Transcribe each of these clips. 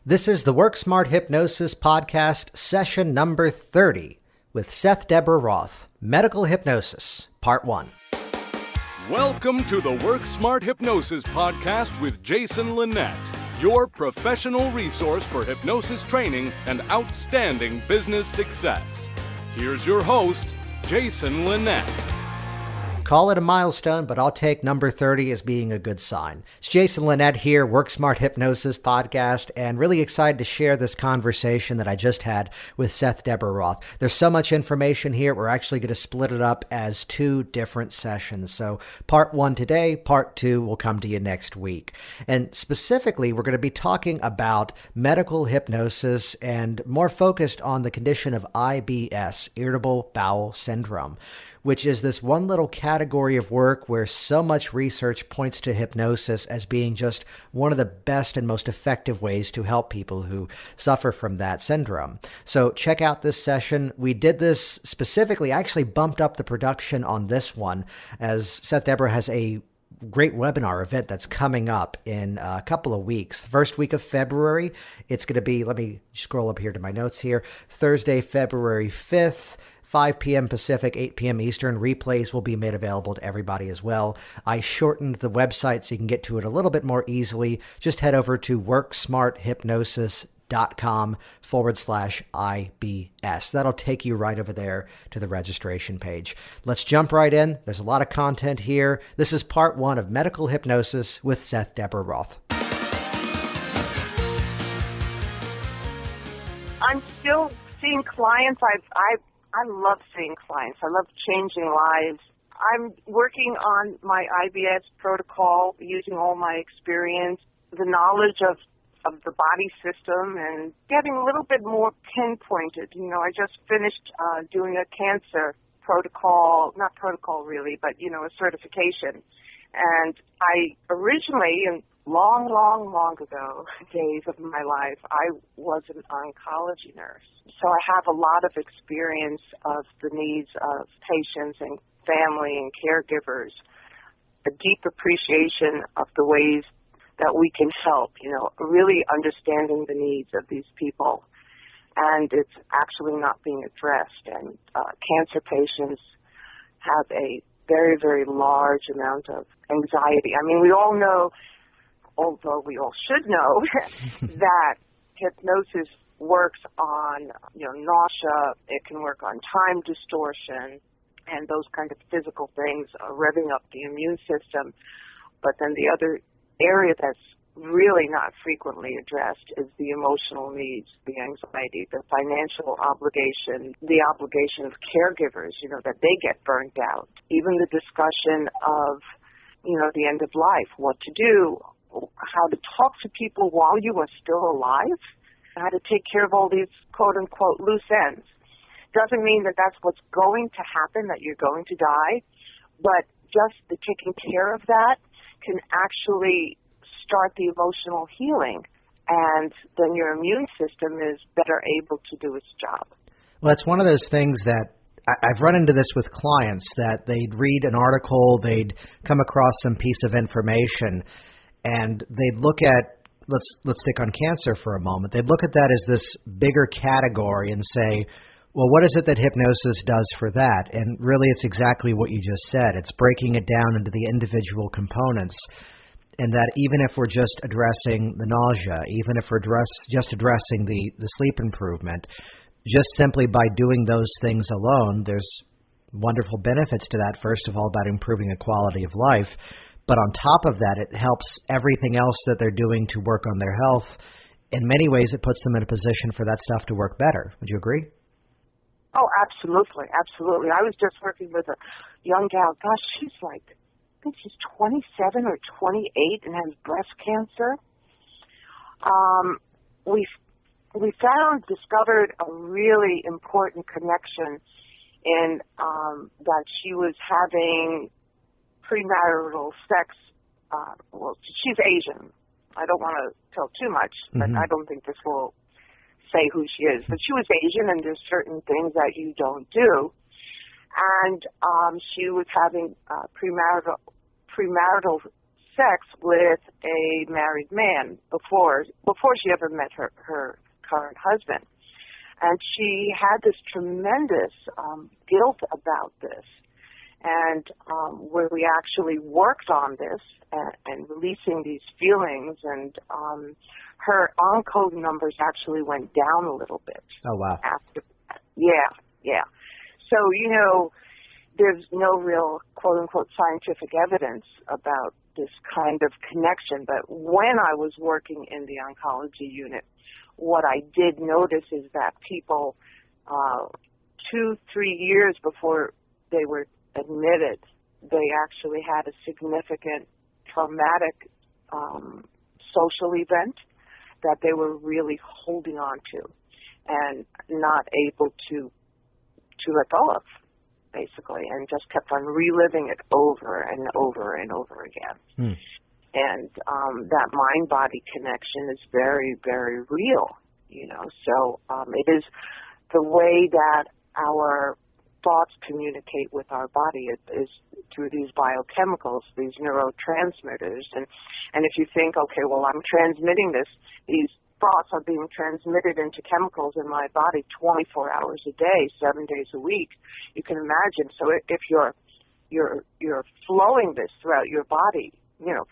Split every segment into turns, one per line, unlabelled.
This is the Work Smart Hypnosis podcast, session number 30, with Seth-Deborah Roth, Medical Hypnosis, Part 1.
Welcome to the Work Smart Hypnosis podcast with Jason Linett, your professional resource for hypnosis training and outstanding business success. Here's your host, Jason Linett.
Call it a milestone, but I'll take number 30 as being a good sign. It's Jason Linett here, Work Smart Hypnosis podcast, and really excited to share this conversation that I just had with Seth-Deborah Roth. There's so much information here, we're actually going to split it up as 2 different sessions. So part 1 today, part 2 will come to you next week. And specifically, we're going to be talking about medical hypnosis and more focused on the condition of IBS, irritable bowel syndrome, which is this one little category of work where so much research points to hypnosis as being just one of the best and most effective ways to help people who suffer from that syndrome. So check out this session. We did this specifically, I actually bumped up the production on this one as Seth-Deborah has a great webinar event that's coming up in a couple of weeks. The first week of February, it's going to be, let me scroll up here to my notes here, Thursday, February 5th, 5 p.m. Pacific, 8 p.m. Eastern. Replays will be made available to everybody as well. I shortened the website so you can get to it a little bit more easily. Just head over to worksmarthypnosis.com/IBS. That'll take you right over there to the registration page. Let's jump right in. There's a lot of content here. This is part 1 of Medical Hypnosis with Seth-Deborah Roth.
I'm still seeing clients. I love seeing clients. I love changing lives. I'm working on my IBS protocol using all my experience, the knowledge of the body system, and getting a little bit more pinpointed. You know, I just finished doing a cancer protocol, not protocol really, but, a certification. And I originally, in long ago, days of my life, I was an oncology nurse. So I have a lot of experience of the needs of patients and family and caregivers, a deep appreciation of the ways that we can help, really understanding the needs of these people. And it's actually not being addressed. And cancer patients have a very, very large amount of anxiety. I mean, we all know, although we all should know, that hypnosis works on, nausea, it can work on time distortion, and those kind of physical things, revving up the immune system. But then the other area that's really not frequently addressed is the emotional needs, the anxiety, the financial obligation, the obligation of caregivers, that they get burnt out. Even the discussion of, the end of life, what to do, how to talk to people while you are still alive, how to take care of all these quote-unquote loose ends. Doesn't mean that that's what's going to happen, that you're going to die, but just the taking care of that can actually start the emotional healing, and then your immune system is better able to do its job.
Well, it's one of those things that I've run into this with clients, that they'd read an article, they'd come across some piece of information, and they'd look at, let's stick on cancer for a moment, they'd look at that as this bigger category and say, well, what is it that hypnosis does for that? And really it's exactly what you just said. It's breaking it down into the individual components, and that even if we're just addressing the nausea, even if we're just addressing the sleep improvement, just simply by doing those things alone, there's wonderful benefits to that. First of all, about improving the quality of life. But on top of that, it helps everything else that they're doing to work on their health. In many ways, it puts them in a position for that stuff to work better. Would you agree?
Oh, absolutely, absolutely. I was just working with a young gal. Gosh, she's I think she's 27 or 28 and has breast cancer. We discovered a really important connection in that she was having premarital sex. She's Asian. I don't want to tell too much, but I don't think this will say who she is. But she was Asian, and there's certain things that you don't do. And she was having premarital sex with a married man before she ever met her current husband. And she had this tremendous guilt about this. And where we actually worked on this and releasing these feelings, and her on-code numbers actually went down a little bit.
Oh, wow.
After that. Yeah. So, there's no real quote-unquote scientific evidence about this kind of connection. But when I was working in the oncology unit, what I did notice is that people 2-3 years before they were admitted, they actually had a significant traumatic social event that they were really holding on to and not able to let go of, basically, and just kept on reliving it over and over and over again. And that mind-body connection is very, very real, So it is the way that our thoughts communicate with our body is through these biochemicals, these neurotransmitters. And if you think, okay, well, I'm transmitting this, these thoughts are being transmitted into chemicals in my body 24 hours a day, 7 days a week. You can imagine. So if you're flowing this throughout your body,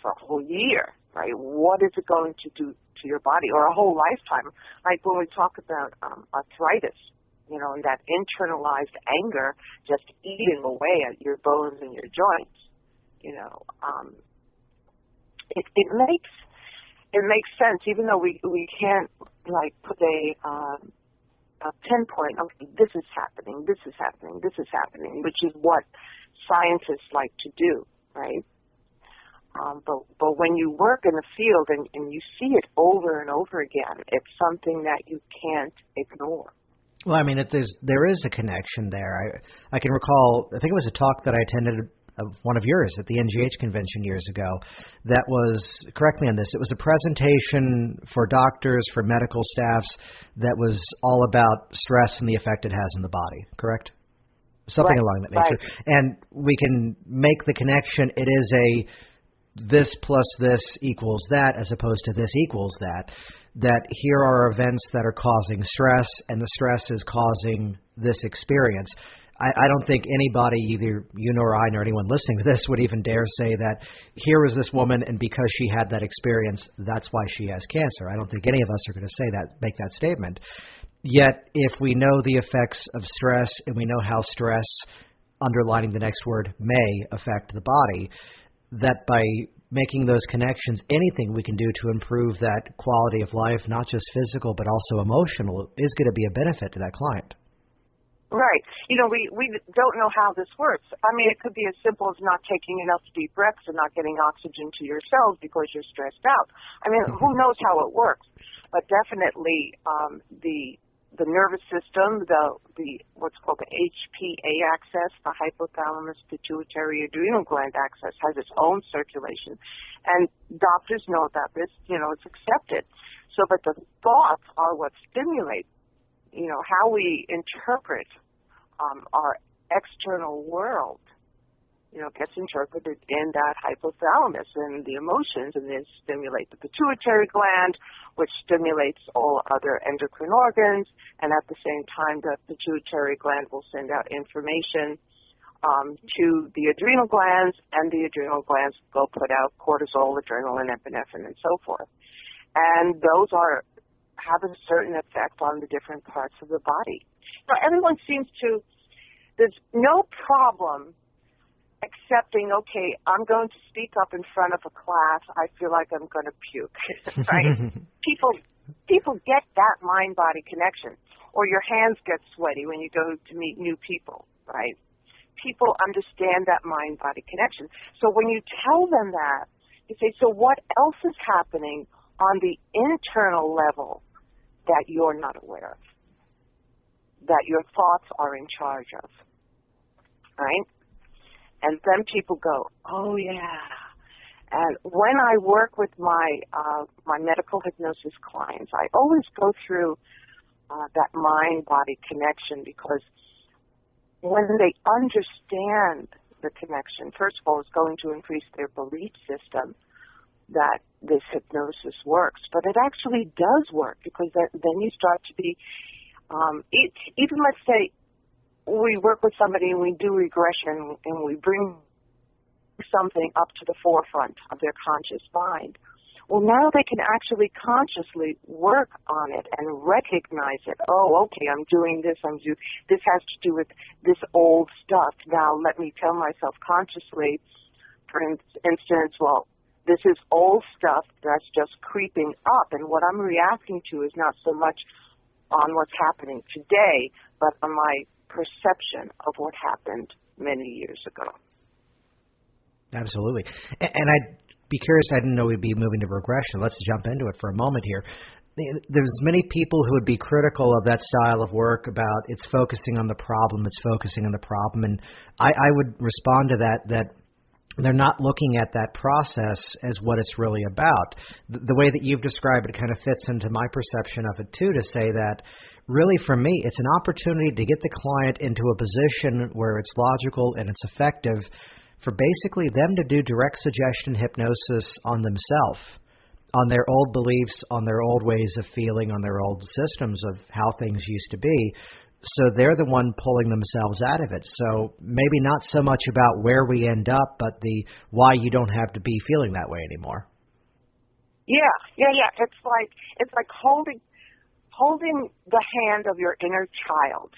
for a whole year, right? What is it going to do to your body, or a whole lifetime? Like when we talk about arthritis, and that internalized anger just eating away at your bones and your joints, it makes sense, even though we can't put a pinpoint. Okay, this is happening, which is what scientists like to do, right? But when you work in the field and you see it over and over again, it's something that you can't ignore.
Well, I mean, there is a connection there. I can recall, I think it was a talk that I attended of one of yours at the NGH convention years ago that was, correct me on this, it was a presentation for doctors, for medical staffs that was all about stress and the effect it has on the body, correct? Something along that nature.
Right.
And we can make the connection, it is a this plus this equals that as opposed to this equals that here are events that are causing stress, and the stress is causing this experience. I don't think anybody, either you nor I nor anyone listening to this, would even dare say that here is this woman, and because she had that experience, that's why she has cancer. I don't think any of us are going to say that, make that statement. Yet, if we know the effects of stress, and we know how stress, underlining the next word, may affect the body, that by making those connections, anything we can do to improve that quality of life, not just physical but also emotional, is going to be a benefit to that client.
Right. We don't know how this works. I mean, it could be as simple as not taking enough deep breaths and not getting oxygen to your cells because you're stressed out. I mean, who knows how it works? But definitely the nervous system, the what's called the HPA axis, the hypothalamus pituitary adrenal gland axis, has its own circulation. And doctors know about this, it's accepted. So, but the thoughts are what stimulate, how we interpret our external world, gets interpreted in that hypothalamus, and the emotions, and then stimulate the pituitary gland, which stimulates all other endocrine organs, and at the same time the pituitary gland will send out information to the adrenal glands, and the adrenal glands go put out cortisol, adrenaline, epinephrine, and so forth. And those have a certain effect on the different parts of the body. Now, everyone seems to, there's no problem accepting, okay, I'm going to speak up in front of a class, I feel like I'm going to puke, right? People get that mind-body connection. Or your hands get sweaty when you go to meet new people, right? People understand that mind-body connection. So when you tell them that, you say, so what else is happening on the internal level that you're not aware of, that your thoughts are in charge of, right? And then people go, oh, yeah. And when I work with my medical hypnosis clients, I always go through that mind-body connection, because when they understand the connection, first of all, it's going to increase their belief system, that this hypnosis works, but it actually does work, because then you start to be, even let's say we work with somebody and we do regression and we bring something up to the forefront of their conscious mind. Well, now they can actually consciously work on it and recognize it. Oh, okay, I'm doing this. This has to do with this old stuff. Now let me tell myself consciously, for instance, well, this is old stuff that's just creeping up, and what I'm reacting to is not so much on what's happening today, but on my perception of what happened many years ago.
Absolutely. And I'd be curious, I didn't know we'd be moving to regression. Let's jump into it for a moment here. There's many people who would be critical of that style of work about it's focusing on the problem, and I would respond to that they're not looking at that process as what it's really about. The way that you've described it kind of fits into my perception of it, too, to say that really for me it's an opportunity to get the client into a position where it's logical and it's effective for basically them to do direct suggestion hypnosis on themselves, on their old beliefs, on their old ways of feeling, on their old systems of how things used to be. So they're the one pulling themselves out of it. So maybe not so much about where we end up, but the why you don't have to be feeling that way anymore.
Yeah. It's like holding the hand of your inner child,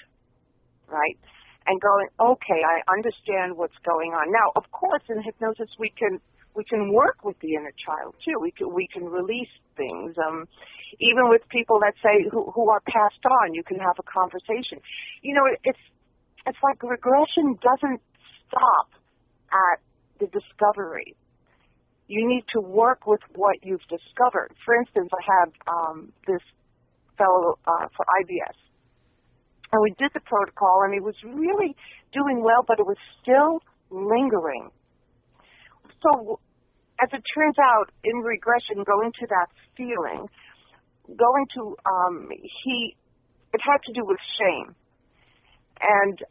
right? And going, okay, I understand what's going on. Now, of course, in hypnosis we can work with the inner child too. We can release things. Even with people, let's say, who are passed on, you can have a conversation. You know, it's like regression doesn't stop at the discovery. You need to work with what you've discovered. For instance, I have this fellow for IBS. And we did the protocol, and he was really doing well, but it was still lingering. So, as it turns out, in regression, going to that feeling, it had to do with shame. And,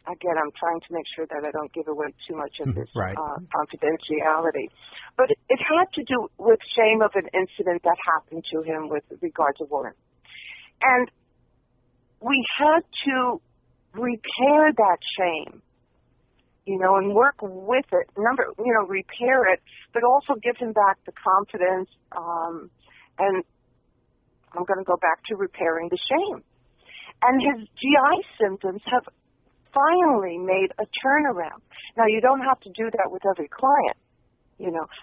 again, I'm trying to make sure that I don't give away too much of this
right.
Confidentiality. But it had to do with shame of an incident that happened to him with regard to women. And we had to repair that shame, and work with it. Repair it, but also give him back the confidence. And I'm going to go back to repairing the shame. And his GI symptoms have finally made a turnaround. Now, you don't have to do that with every client,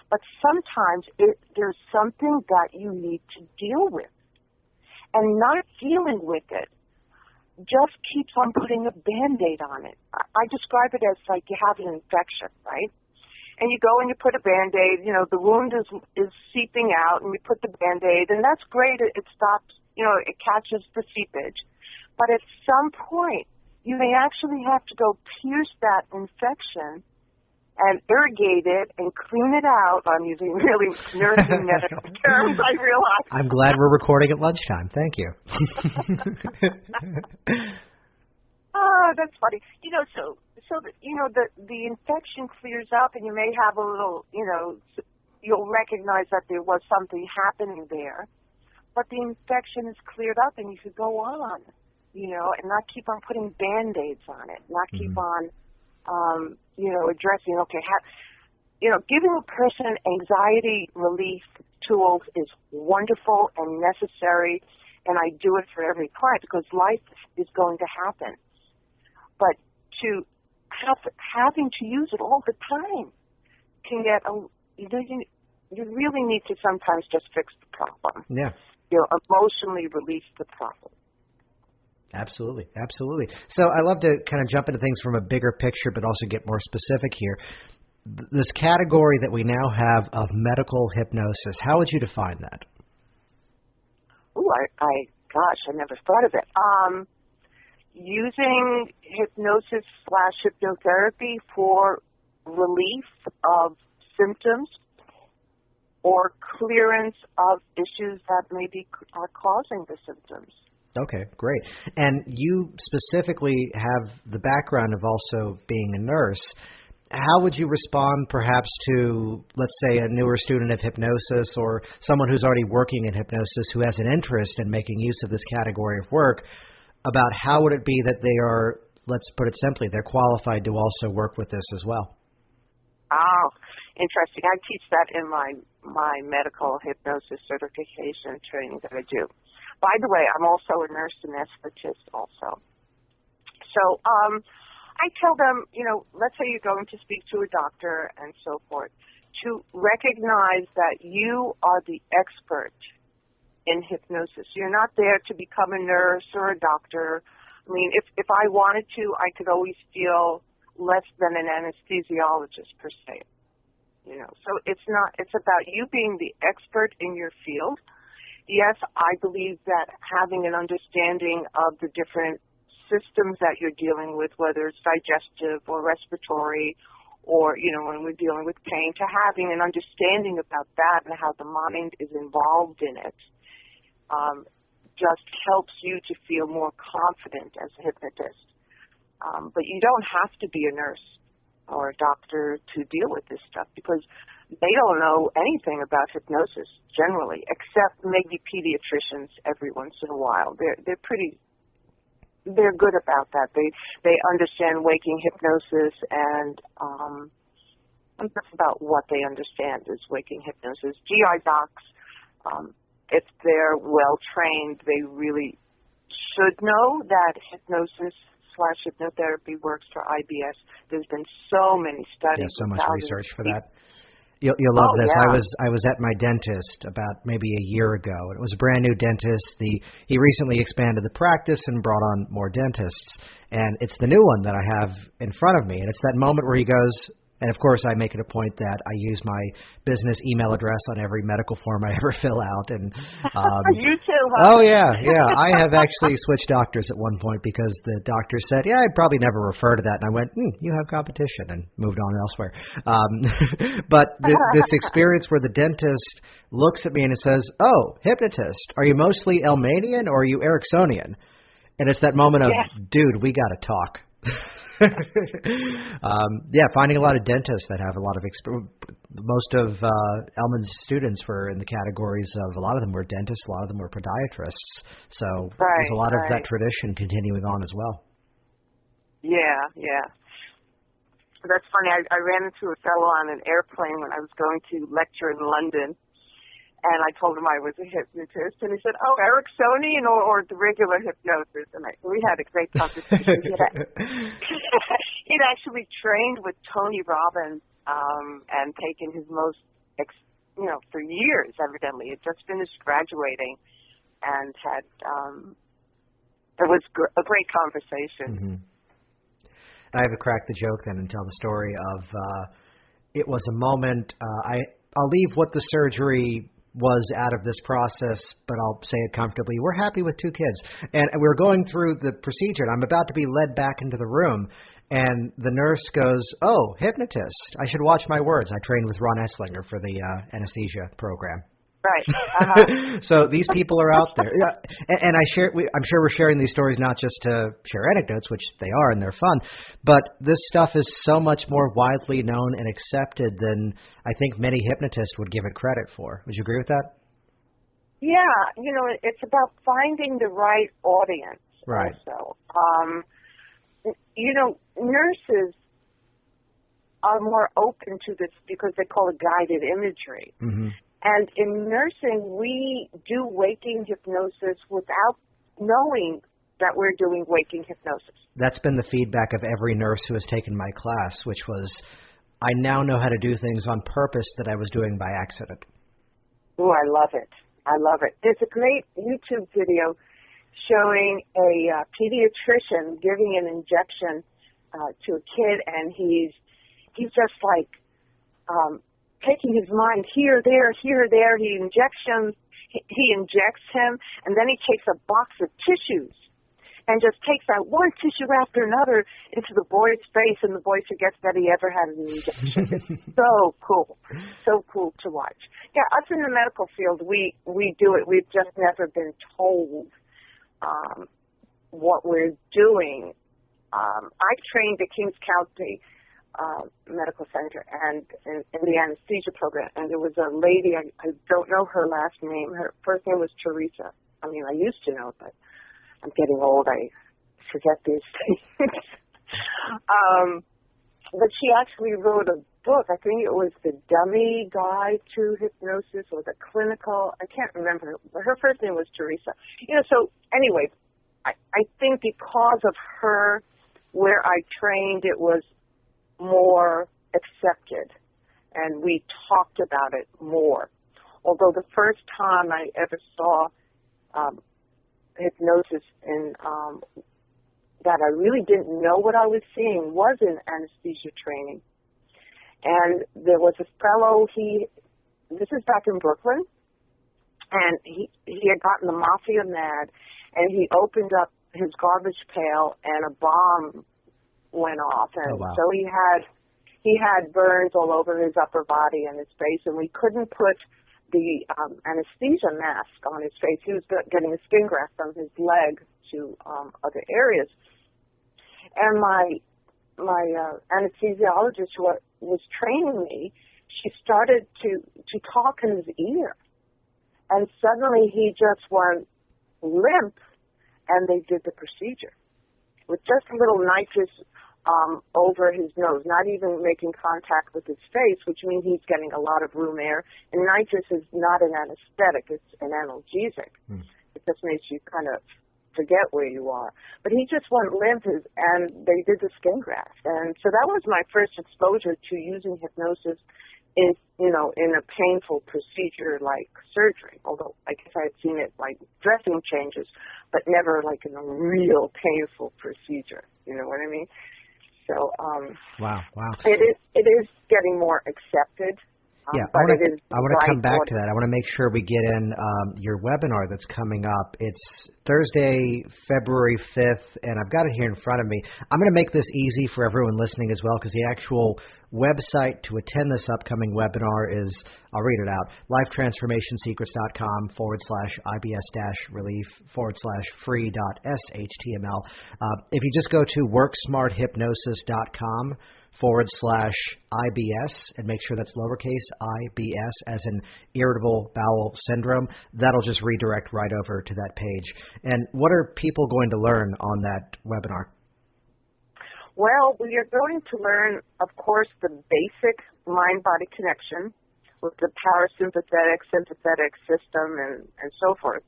but sometimes there's something that you need to deal with. And not dealing with it just keeps on putting a Band-Aid on it. I describe it as like you have an infection, right? And you go and you put a Band-Aid, the wound is seeping out, and you put the Band-Aid, and that's great. It stops, it catches the seepage. But at some point, you may actually have to go pierce that infection and irrigate it and clean it out. I'm using really nursing medical terms, I realize.
I'm glad we're recording at lunchtime. Thank you.
Oh, that's funny. The infection clears up, and you may have a little, you'll recognize that there was something happening there. But the infection is cleared up, and you could go on, and not keep on putting Band-Aids on it, not keep on addressing, giving a person anxiety relief tools is wonderful and necessary, and I do it for every client because life is going to happen. But having to use it all the time can get, you really need to sometimes just fix the problem.
Yeah.
Emotionally release the problem.
Absolutely. So I love to kind of jump into things from a bigger picture, but also get more specific here. This category that we now have of medical hypnosis, how would you define that?
Oh, I never thought of it. Using hypnosis/hypnotherapy for relief of symptoms or clearance of issues that maybe are causing the symptoms.
Okay, great. And you specifically have the background of also being a nurse. how would you respond perhaps to, let's say, a newer student of hypnosis or someone who's already working in hypnosis who has an interest in making use of this category of work, about how would it be that they are, let's put it simply, they're qualified to also work with this as well?
Oh, interesting. I teach that in my medical hypnosis certification training that I do. By the way, I'm also a nurse anesthetist also. So I tell them, let's say you're going to speak to a doctor and so forth, to recognize that you are the expert in hypnosis. You're not there to become a nurse or a doctor. I mean, if I wanted to, I could always feel less than an anesthesiologist per se. So it's about you being the expert in your field. Yes, I believe that having an understanding of the different systems that you're dealing with, whether it's digestive or respiratory or, when we're dealing with pain, to having an understanding about that and how the mind is involved in it, just helps you to feel more confident as a hypnotist. But you don't have to be a nurse or a doctor to deal with this stuff because they don't know anything about hypnosis generally, except maybe pediatricians every once in a while. They're good about that. They understand waking hypnosis and that's about what they understand is waking hypnosis. GI docs, if they're well trained, they really should know that hypnosis/hypnotherapy works for IBS. There's been so many studies.
Yeah, so much research for that. You'll love this.
Yeah.
I was at my dentist about maybe a year ago. It was a brand new dentist. He recently expanded the practice and brought on more dentists. And it's the new one that I have in front of me. And it's that moment where he goes, and of course I make it a point that I use my business email address on every medical form I ever fill out. And
you too, huh?
Oh yeah. I have actually switched doctors at one point because the doctor said, yeah, I'd probably never refer to that. And I went, you have competition, and moved on elsewhere. But this experience where the dentist looks at me and it says, oh, hypnotist, are you mostly Elmanian or are you Ericksonian? And it's that moment of, dude, we got to talk. Finding a lot of dentists that have a lot of experience. Most of Elman's students were in the categories of, a lot of them were dentists, a lot of them were podiatrists. So there's a lot of that tradition continuing on as well. Yeah.
That's funny. I ran into a fellow on an airplane when I was going to lecture in London. And I told him I was a hypnotist, and he said, "Oh, Ericksonian or the regular hypnosis?" And we had a great conversation. He'd actually trained with Tony Robbins and taken his for years. Evidently, he'd just finished graduating, and had it was a great conversation.
I have to crack the joke then and tell the story of it was a moment. I'll leave what the surgery was out of this process, but I'll say it comfortably. We're happy with 2 kids. And we're going through the procedure, and I'm about to be led back into the room, and the nurse goes, oh, hypnotist. I should watch my words. I trained with Ron Esslinger for the anesthesia program.
Right.
So these people are out there. And I'm sure we're sharing these stories not just to share anecdotes, which they are and they're fun, but this stuff is so much more widely known and accepted than I think many hypnotists would give it credit for. Would you agree with that?
Yeah. It's about finding the right audience.
Right.
Also. Nurses are more open to this because they call it guided imagery.
Mm-hmm.
And in nursing, we do waking hypnosis without knowing that we're doing waking hypnosis.
That's been the feedback of every nurse who has taken my class, which was, I now know how to do things on purpose that I was doing by accident.
Oh, I love it. There's a great YouTube video showing a pediatrician giving an injection to a kid, and he's just like taking his mind here, there. He injects him, and then he takes a box of tissues and just takes out one tissue after another into the boy's face, and the boy forgets that he ever had an injection. So cool to watch. Yeah, us in the medical field, we do it. We've just never been told what we're doing. I trained at Kings County Medical Center and in the anesthesia program. And there was a lady, I don't know her last name. Her first name was Teresa. I mean, I used to know, but I'm getting old. I forget these things. But she actually wrote a book. I think it was The Dummy Guide to Hypnosis or The Clinical. I can't remember. But her first name was Teresa. So anyway, I think because of her, where I trained, it was more accepted, and we talked about it more. Although the first time I ever saw hypnosis in that I really didn't know what I was seeing was in anesthesia training. And there was a fellow, this is back in Brooklyn, and he had gotten the mafia mad, and he opened up his garbage pail, and a bomb went off. And so he had burns all over his upper body and his face, and we couldn't put the anesthesia mask on his face. He was getting a skin graft from his leg to other areas. And my anesthesiologist who was training me, she started to talk in his ear. And suddenly he just went limp, and they did the procedure with just a little nitrous over his nose, not even making contact with his face, which means he's getting a lot of room air. And nitrous is not an anesthetic, it's an analgesic. It just makes you kind of forget where you are. But he just went limp, and they did the skin graft. And so that was my first exposure to using hypnosis in a painful procedure like surgery, although I guess I had seen it like dressing changes, but never like in a real painful procedure. You know what I mean? So
wow.
It is getting more accepted.
Yeah, I want to come back to that. I want to make sure we get in your webinar that's coming up. It's Thursday, February 5th, and I've got it here in front of me. I'm going to make this easy for everyone listening as well, because the actual website to attend this upcoming webinar is, I'll read it out, lifetransformationsecrets.com/IBS-relief/free.shtml. If you just go to worksmarthypnosis.com/IBS and make sure that's lowercase IBS as in irritable bowel syndrome, that'll just redirect right over to that page. And what are people going to learn on that webinar?
Well, we are going to learn, of course, the basic mind-body connection with the parasympathetic, sympathetic system and so forth.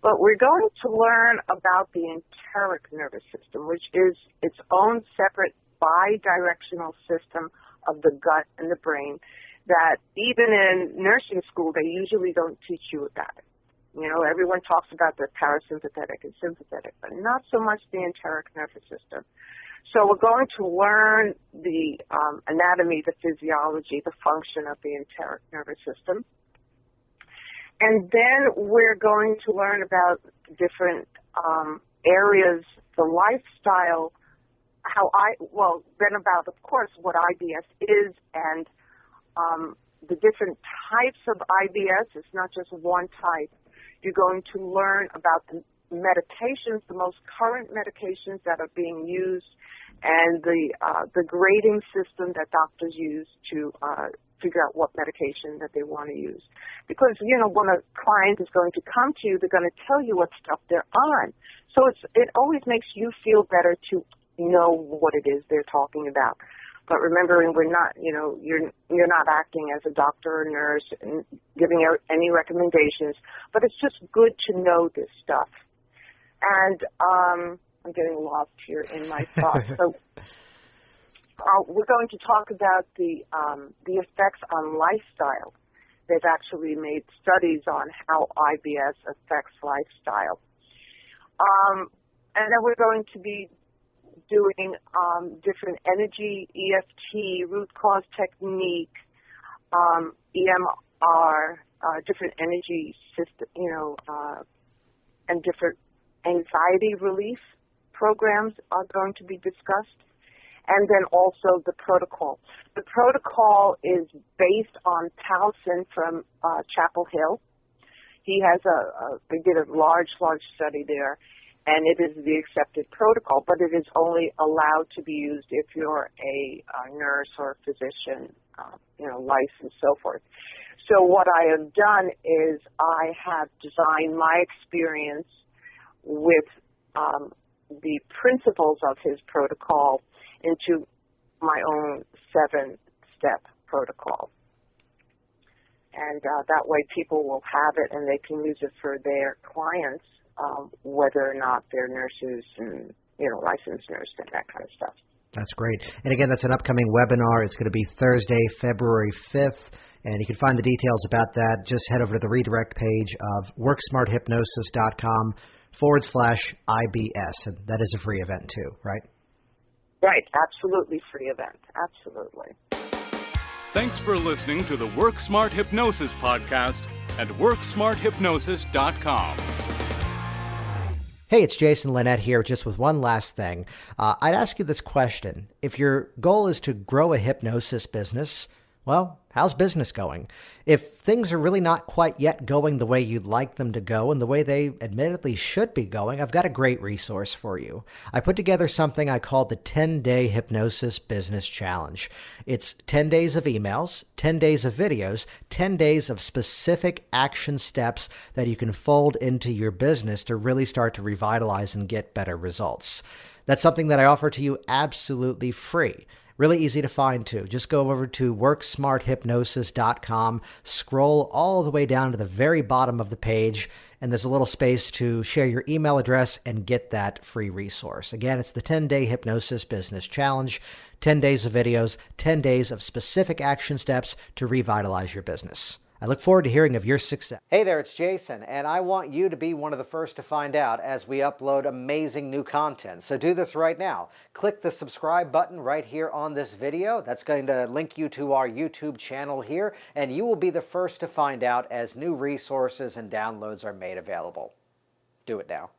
But we're going to learn about the enteric nervous system, which is its own separate bi-directional system of the gut and the brain that even in nursing school, they usually don't teach you about it. Everyone talks about the parasympathetic and sympathetic, but not so much the enteric nervous system. So we're going to learn the anatomy, the physiology, the function of the enteric nervous system. And then we're going to learn about different areas, the lifestyle, then about, of course, what IBS is and the different types of IBS. It's not just one type. You're going to learn about the medications, the most current medications that are being used, and the grading system that doctors use to figure out what medication that they want to use. Because, when a client is going to come to you, they're going to tell you what stuff they're on. So it always makes you feel better to know what it is they're talking about. But remembering we're not, you're not acting as a doctor or nurse and giving out any recommendations, but it's just good to know this stuff. And I'm getting lost here in my thoughts. So we're going to talk about the effects on lifestyle. They've actually made studies on how IBS affects lifestyle. And then we're going to be doing different energy, EFT, root cause technique, EMR, different energy system, and different anxiety relief programs are going to be discussed. And then also the protocol. The protocol is based on Towson from Chapel Hill. He has they did a large study there. and it is the accepted protocol, but it is only allowed to be used if you're a nurse or a physician, licensed, so forth. So what I have done is I have designed my experience with the principles of his protocol into my own 7-step protocol. And that way people will have it and they can use it for their clients, whether or not they're nurses and, licensed nurses and that kind of stuff.
That's great. And again, that's an upcoming webinar. It's going to be Thursday, February 5th. And you can find the details about that. Just head over to the redirect page of worksmarthypnosis.com/IBS. And that is a free event too, right?
Right. Absolutely free event. Absolutely.
Thanks for listening to the Work Smart Hypnosis podcast at worksmarthypnosis.com.
Hey, it's Jason Linett here, just with one last thing. I'd ask you this question. If your goal is to grow a hypnosis business, well, how's business going? If things are really not quite yet going the way you'd like them to go and the way they admittedly should be going, I've got a great resource for you. I put together something I call the 10-Day Hypnosis Business Challenge. It's 10 days of emails, 10 days of videos, 10 days of specific action steps that you can fold into your business to really start to revitalize and get better results. That's something that I offer to you absolutely free. Really easy to find, too. Just go over to worksmarthypnosis.com, scroll all the way down to the very bottom of the page, and there's a little space to share your email address and get that free resource. Again, it's the 10-Day Hypnosis Business Challenge, 10 days of videos, 10 days of specific action steps to revitalize your business. I look forward to hearing of your success. Hey there, it's Jason, and I want you to be one of the first to find out as we upload amazing new content. So do this right now. Click the subscribe button right here on this video. That's going to link you to our YouTube channel here, and you will be the first to find out as new resources and downloads are made available. Do it now.